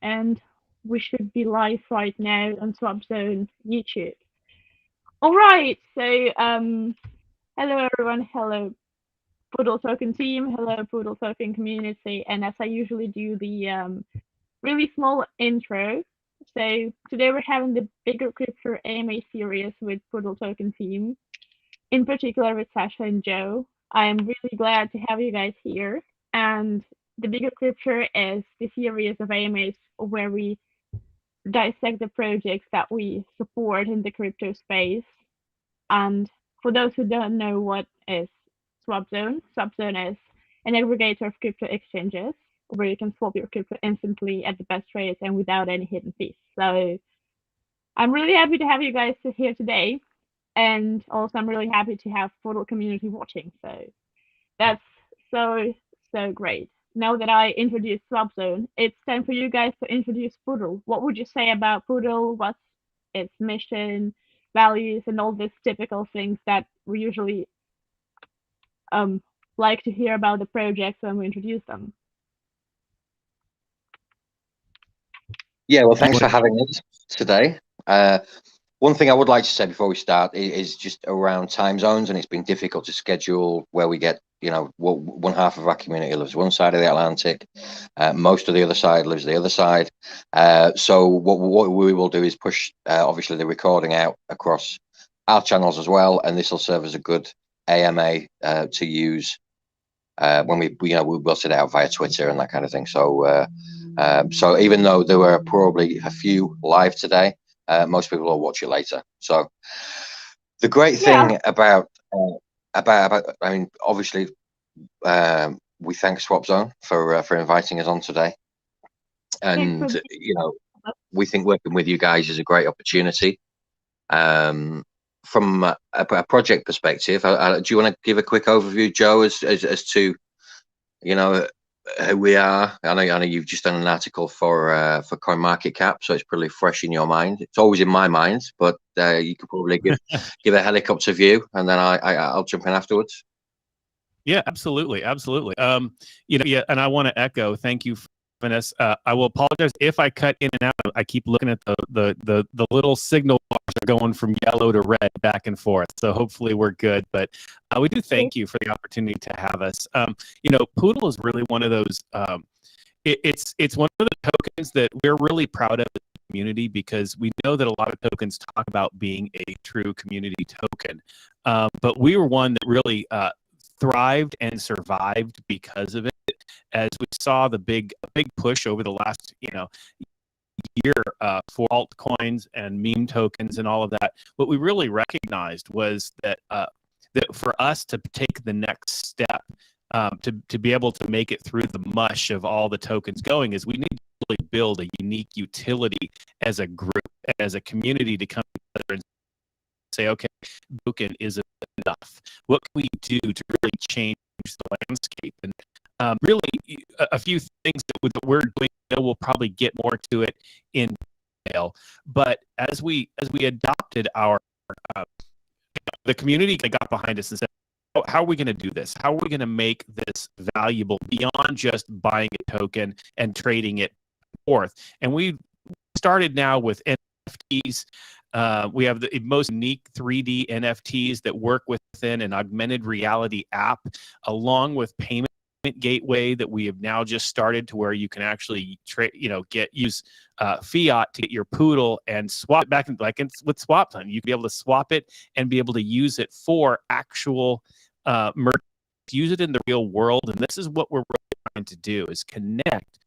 and we should be live right now on Swapzone YouTube. All right, so hello everyone, hello POODL Token team, hello POODL Token community, and as I usually do the really small intro. So today we're having the Bigger Crypture AMA series with POODL Token team, in particular with Sasha and Joe. I am really glad to have you guys here. And the Bigger Crypture is the series of AMAs where we dissect the projects that we support in the crypto space. And for those who don't know what is Swapzone, Swapzone is an aggregator of crypto exchanges where you can swap your crypto instantly at the best rates and without any hidden fees. So I'm really happy to have you guys here today. And also I'm really happy to have Poodle community watching. So that's so great. Now that I introduced Swapzone, it's time for you guys to introduce Poodle. What would you say about Poodle? What's its mission, values, and all these typical things that we usually like to hear about the projects when we introduce them? Yeah, well, thanks for having us today. One thing I would like to say before we start is just around time zones, and it's been difficult to schedule where we get, one half of our community lives one side of the Atlantic, most of the other side lives the other side. So what we will do is push, obviously, the recording out across our channels as well, and this will serve as a good AMA to use when we will set it out via Twitter and that kind of thing. So so even though there were probably a few live today, most people will watch it later. So the great thing about I mean, obviously, we thank Swapzone for inviting us on today, and we think working with you guys is a great opportunity. From a project perspective, do you want to give a quick overview, Joe, as to who we are? I know you've just done an article for CoinMarketCap, so it's probably fresh in your mind. It's always in my mind, but you could probably give a helicopter view, and then I'll jump in afterwards. Yeah, absolutely. And I want to echo. Thank you, Vanessa. I will apologize if I cut in and out. I keep looking at the little signal bars are going from yellow to red back and forth. So hopefully we're good. But we do thank you for the opportunity to have us. Poodle is really one of those. It's one of the tokens that we're really proud of as a community, because we know that a lot of tokens talk about being a true community token, but we were one that really thrived and survived because of it. As we saw the big push over the last year for altcoins and meme tokens and all of that, what we really recognized was that that for us to take the next step, to be able to make it through the mush of all the tokens going, is we need to really build a unique utility as a group, as a community, to come together and say, okay, token isn't enough. What can we do to really change the landscape? And really, a few things that we're doing. We'll probably get more to it in detail. But as we adopted our the community that got behind us and said, how are we going to do this? How are we going to make this valuable beyond just buying a token and trading it forth? And we started now with NFTs. We have the most unique 3D NFTs that work within an augmented reality app, along with payment gateway that we have now just started, to where you can actually use fiat to get your Poodle and swap it back in, with Swapzone. You can be able to swap it and be able to use it for actual merch, use it in the real world. And this is what we're really trying to do, is connect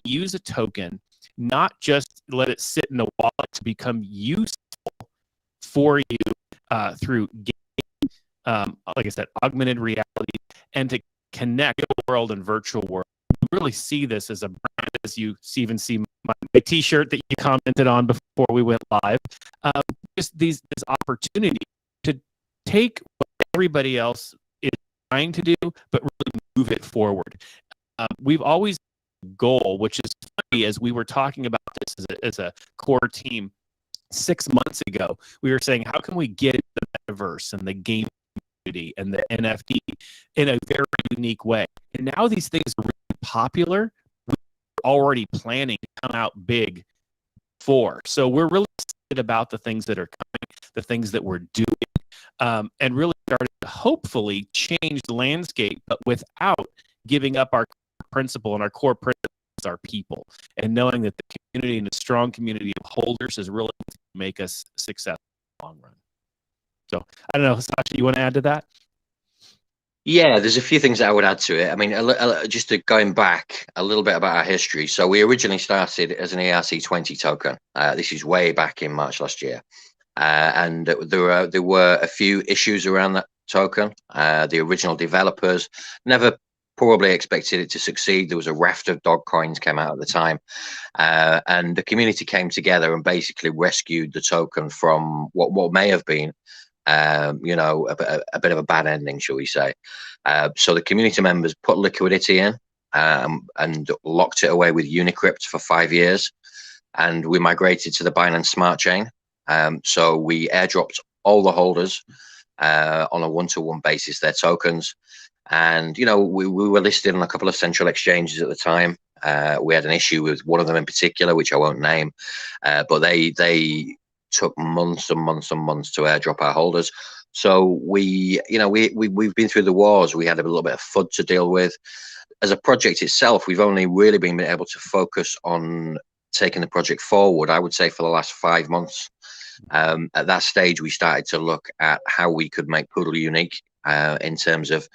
use a token, not just let it sit in a wallet, to become useful for you through like I said, augmented reality, and to connect the world and virtual world. We really see this as a brand, as you even see my t-shirt that you commented on before we went live. Just this opportunity to take what everybody else is trying to do, but really move it forward. We've always had a goal, which is funny, as we were talking about this as a core team 6 months ago. We were saying, how can we get the metaverse and the game and the NFT in a very unique way? And now these things are really popular. We're already planning to come out big for. So we're really excited about the things that are coming, the things that we're doing, and really starting to hopefully change the landscape, but without giving up our principle, and our core principle is our people, and knowing that the community and a strong community of holders is really going to make us successful in the long run. So I don't know, Sasha, you want to add to that? Yeah, there's a few things that I would add to it. I mean, just going back a little bit about our history. So we originally started as an ERC20 token. This is way back in March last year. And there were a few issues around that token. The original developers never probably expected it to succeed. There was a raft of dog coins came out at the time. And the community came together and basically rescued the token from what may have been you know, a bit of a bad ending, shall we say. So the community members put liquidity in and locked it away with Unicrypt for 5 years, and we migrated to the Binance Smart Chain. So we airdropped all the holders on a one-to-one basis their tokens, and you know, we were listed on a couple of central exchanges at the time. We had an issue with one of them in particular, which I won't name, but they took months and months and months to airdrop our holders. So we've been through the wars. We had a little bit of FUD to deal with. As a project itself, we've only really been able to focus on taking the project forward, I would say, for the last 5 months. At that stage, we started to look at how we could make Poodle unique in terms of,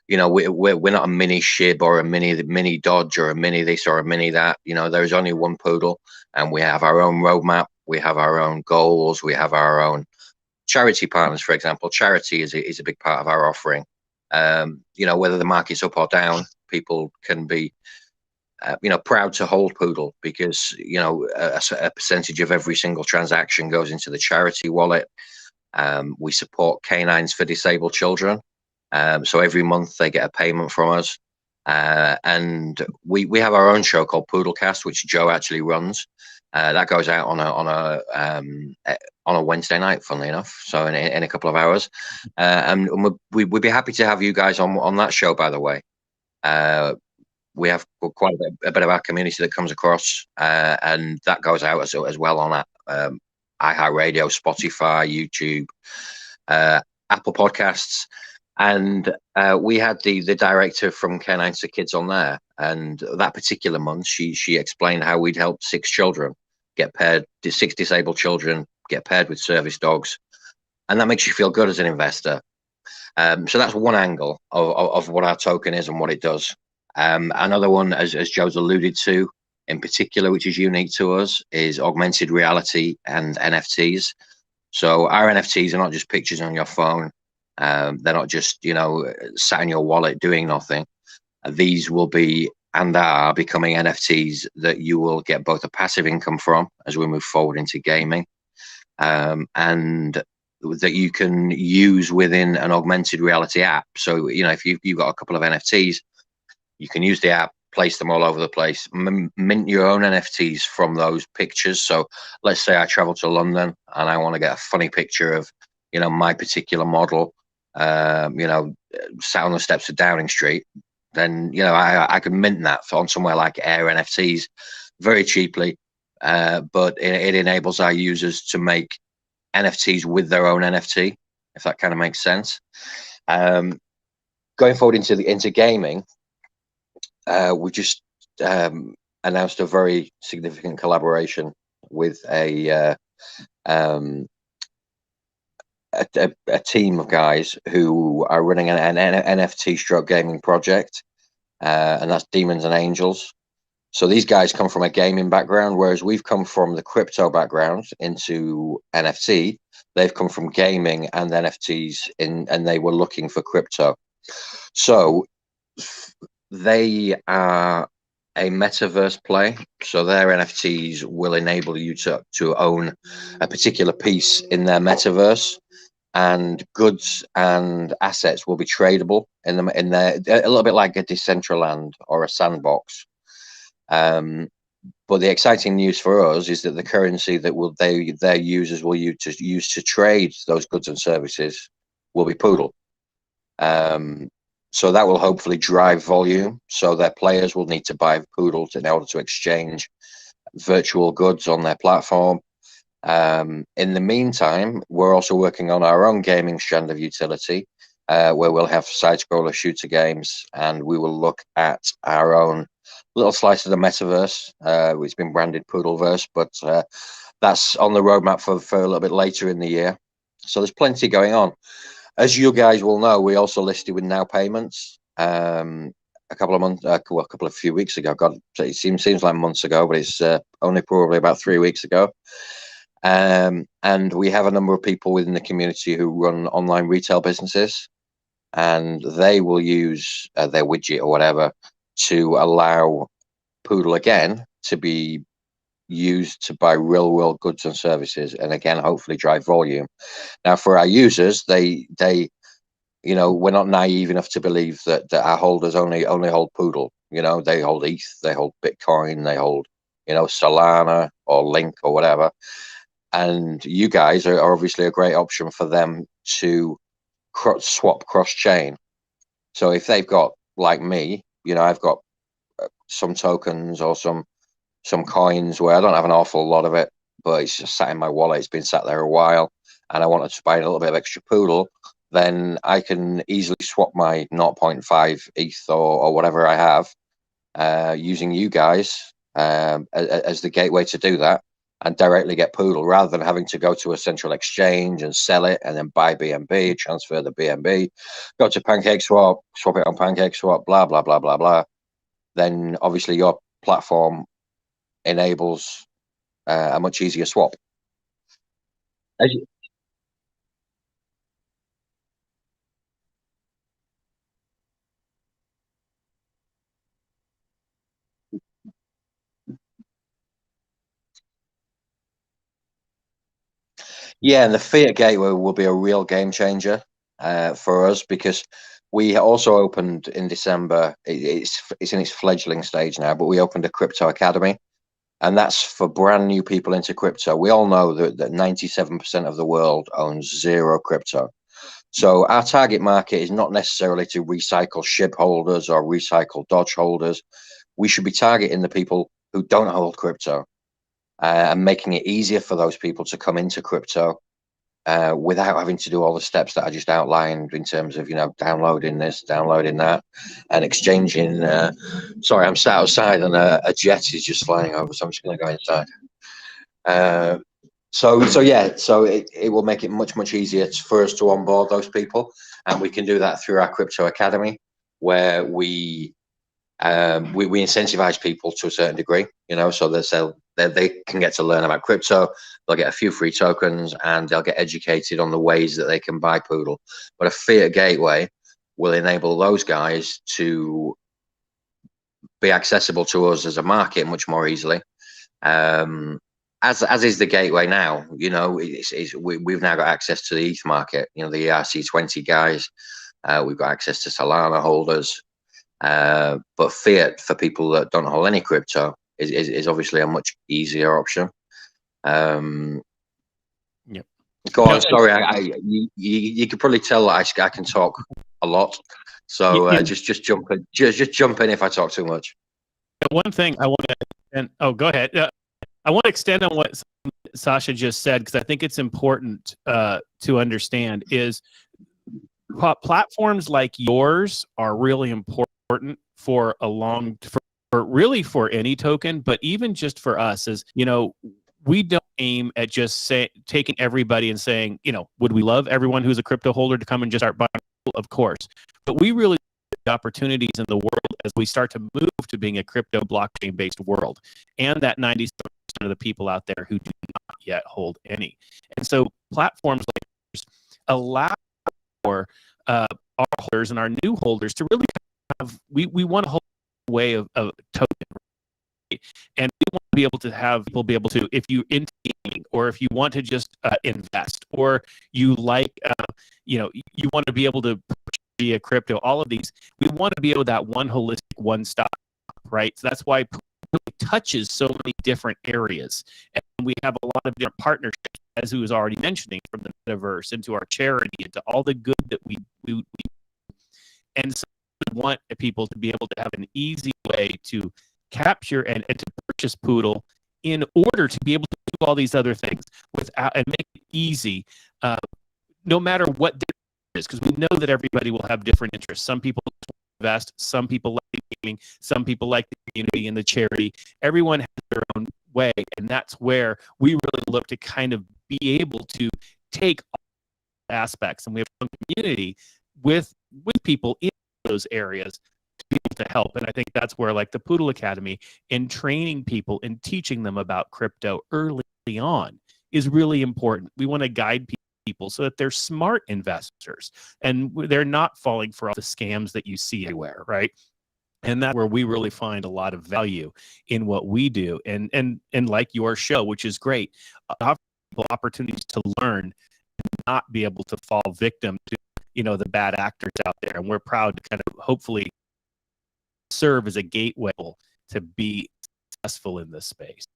you know, we're not a mini SHIB or a mini Dodge or a mini this or a mini that. You know, there's only one Poodle, and we have our own roadmap. We have our own goals. We have our own charity partners, for example. Charity is a big part of our offering. You know, whether the market's up or down, people can be, you know, proud to hold Poodle because, you know, a percentage of every single transaction goes into the charity wallet. We support canines for disabled children. So every month they get a payment from us. And we have our own show called Poodlecast, which Joe actually runs. That goes out on a Wednesday night, funnily enough. So in a couple of hours, and we'd be happy to have you guys on that show. By the way, we have quite a bit of our community that comes across, and that goes out as well on iHeartRadio, Spotify, YouTube, Apple Podcasts. And we had the director from Canines to Kids on there, and that particular month she explained how we'd helped 6 children get paired, 6 disabled children get paired with service dogs, and that makes you feel good as an investor. So that's one angle of what our token is and what it does. Another one, as Joe's alluded to in particular, which is unique to us, is augmented reality and NFTs. So our NFTs are not just pictures on your phone. They're not just, you know, sat in your wallet doing nothing. These will be and are becoming NFTs that you will get both a passive income from as we move forward into gaming, and that you can use within an augmented reality app. So, you know, if you've got a couple of NFTs, you can use the app, place them all over the place, mint your own NFTs from those pictures. So let's say I travel to London and I want to get a funny picture of, you know, my particular model, you know, sat on the steps of Downing Street, then, you know, I could mint that on somewhere like Air NFTs very cheaply, but it enables our users to make NFTs with their own NFT, if that kind of makes sense. Going forward into gaming, we just announced a very significant collaboration with a team of guys who are running an NFT stroke gaming project, and that's Demons and Angels. So these guys come from a gaming background, whereas we've come from the crypto background into NFT. They've come from gaming and NFTs and they were looking for crypto. So they are a metaverse play. So their NFTs will enable you to own a particular piece in their metaverse, and goods and assets will be tradable in there, a little bit like a Decentraland or a Sandbox. But the exciting news for us is that the currency that their users will use to trade those goods and services will be Poodle. So that will hopefully drive volume. So their players will need to buy Poodles in order to exchange virtual goods on their platform. In the meantime, we're also working on our own gaming strand of utility, where we'll have side-scroller shooter games, and we will look at our own little slice of the metaverse. It's been branded Poodleverse, but that's on the roadmap for a little bit later in the year. So there's plenty going on. As you guys will know, we also listed with Now Payments a couple of months, well, a few weeks ago. God, it seems like months ago, but it's only probably about 3 weeks ago. And we have a number of people within the community who run online retail businesses, and they will use their widget or whatever to allow Poodle again to be used to buy real world goods and services, and again hopefully drive volume. Now for our users, they you know, we're not naive enough to believe that our holders only hold Poodle. You know, they hold ETH, they hold Bitcoin, they hold, you know, Solana or Link or whatever. And you guys are obviously a great option for them to swap cross chain. So if they've got, like me, you know, I've got some tokens or some coins where I don't have an awful lot of it, but it's just sat in my wallet. It's been sat there a while, and I wanted to buy a little bit of extra Poodle. Then I can easily swap my 0.5 ETH or whatever I have using you guys as the gateway to do that, and directly get Poodle rather than having to go to a central exchange and sell it and then buy BNB, transfer the BNB, go to PancakeSwap, swap it on PancakeSwap, blah, blah, blah, blah, blah. Then obviously your platform enables a much easier swap. Yeah, and the Fiat Gateway will be a real game changer for us, because we also opened in December. It's in its fledgling stage now, but we opened a crypto academy, and that's for brand new people into crypto. We all know that 97% of the world owns zero crypto. So our target market is not necessarily to recycle SHIB holders or recycle Dodge holders. We should be targeting the people who don't hold crypto, and making it easier for those people to come into crypto without having to do all the steps that I just outlined in terms of, you know, downloading this, downloading that, and exchanging. Sorry, I'm sat outside and a jet is just flying over, so I'm just going to go inside. So yeah, so it will make it much easier for us to onboard those people, and we can do that through our crypto academy, where we incentivize people to a certain degree, you know, so they can get to learn about crypto. They'll get a few free tokens, and they'll get educated on the ways that they can buy Poodle. But a Fiat Gateway will enable those guys to be accessible to us as a market much more easily. As is the gateway now, you know, we've now got access to the ETH market, you know, the ERC20 guys. We've got access to Solana holders. But Fiat, for people that don't hold any crypto, is obviously a much easier option. Yep. Go on. Sorry, you could probably tell that I can talk a lot. So just jump in. Just jump in if I talk too much. One thing I want to, and go ahead. I want to extend on what Sasha just said, because I think it's important to understand is platforms like yours are really important for really for any token, but even just for us, is, you know, we don't aim at just taking everybody and saying, you know, would we love everyone who's a crypto holder to come and just start buying? Of course, but we really opportunities in the world as we start to move to being a crypto blockchain based world, and that 97% of the people out there who do not yet hold any. And so platforms like yours allow for our holders and our new holders to really have, we want a whole way of token, right? And we want to be able to have people be able to, if you into gaming, or if you want to just invest, or you like you know, you want to be able to be a crypto, all of these, we want to be able to that one holistic one stop, right? So that's why really touches so many different areas, and we have a lot of different partnerships, as who was already mentioning, from the metaverse into our charity, into all the good that we and so want people to be able to have an easy way to capture and to purchase Poodle in order to be able to do all these other things without and make it easy, no matter what it is, because we know that everybody will have different interests. Some people invest, some people like gaming, some people like the community and the charity. Everyone has their own way, and that's where we really look to kind of be able to take all aspects, and we have a community with people in those areas to be able to help. And I think that's where, like, the Poodle Academy and training people and teaching them about crypto early on is really important. We want to guide people so that they're smart investors and they're not falling for all the scams that you see everywhere, right? And that's where we really find a lot of value in what we do, and like your show, which is great, offer people opportunities to learn and not be able to fall victim to, you know, the bad actors out there. And we're proud to kind of hopefully serve as a gateway to be successful in this space.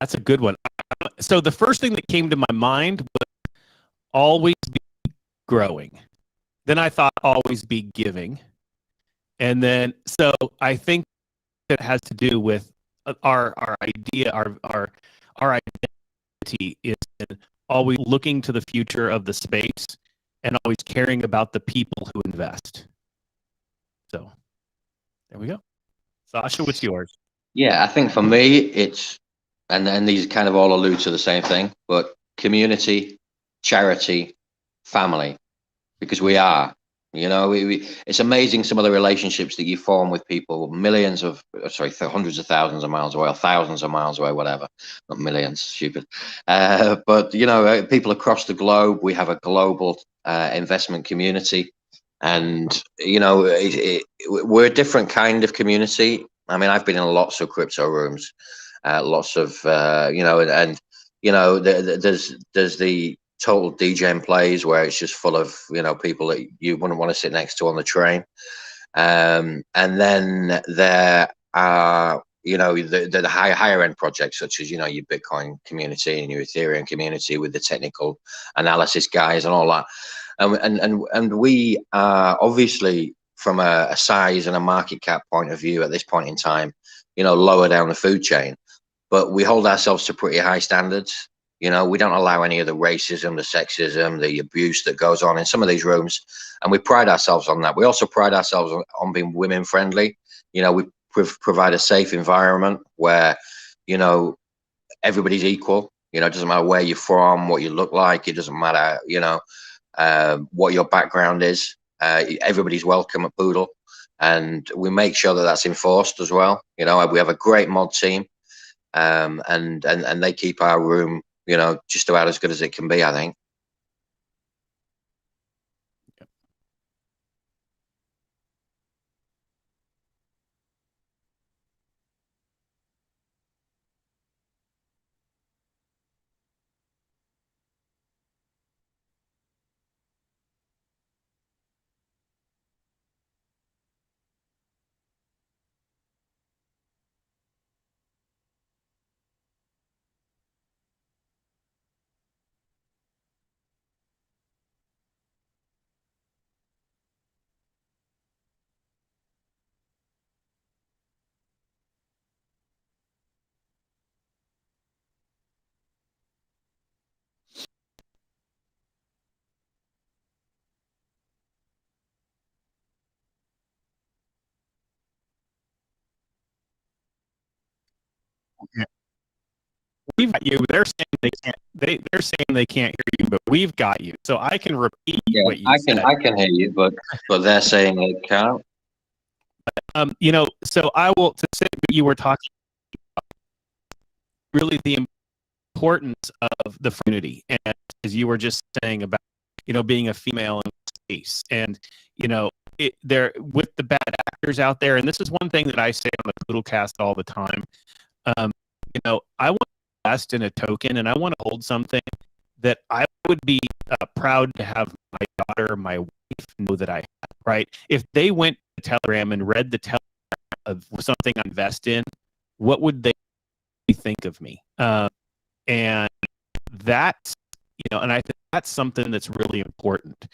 That's a good one. So the first thing that came to my mind was always be growing. Then I thought always be giving. And then, so I think it has to do with our idea, our identity is always looking to the future of the space and always caring about the people who invest. So there we go. Sasha, what's yours? Yeah, I think for me, it's, and these kind of all allude to the same thing, but community, charity, family, because we are, you know, it's amazing some of the relationships that you form with people hundreds of thousands of miles away, or thousands of miles away, whatever, not millions, stupid. But, you know, people across the globe, we have a global investment community. And, you know, we're a different kind of community. I mean, I've been in lots of crypto rooms, lots of, you know, and you know, there's the total DJ plays where it's just full of, you know, people that you wouldn't want to sit next to on the train. And then there are, you know, the higher end projects, such as, you know, your Bitcoin community and your Ethereum community with the technical analysis guys and all that. And we are obviously, from a size and a market cap point of view at this point in time, you know, lower down the food chain, but we hold ourselves to pretty high standards. You know, we don't allow any of the racism, the sexism, the abuse that goes on in some of these rooms, and we pride ourselves on that. We also pride ourselves on being women friendly. You know, we provide a safe environment where, you know, everybody's equal. You know, it doesn't matter where you're from, what you look like. It doesn't matter, you know, what your background is. Everybody's welcome at Poodle, and we make sure that that's enforced as well. You know, we have a great mod team, and they keep our room, you know, just about as good as it can be, I think. We've got you. They're saying they can't. They're saying they can't hear you, but we've got you. So I can repeat what you said. I can hear you, but they're saying they can't. You know, so I will to say that you were talking about really the importance of the community, and as you were just saying about being a female in space. And, there with the bad actors out there, and this is one thing that I say on the Poodlecast all the time. I want to invest in a token, and I want to hold something that I would be proud to have my daughter, my wife know that I have, right? If they went to Telegram and read the Telegram of something I invest in, what would they think of me? And that's, and I think that's something that's really important.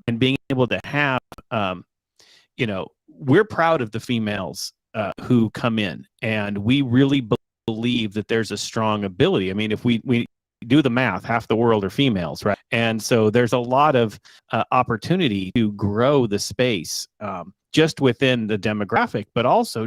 And being able to have, we're proud of the females who come in, and we really believe that there's a strong ability. I mean, if we do the math, half the world are females, right? And so there's a lot of opportunity to grow the space just within the demographic, but also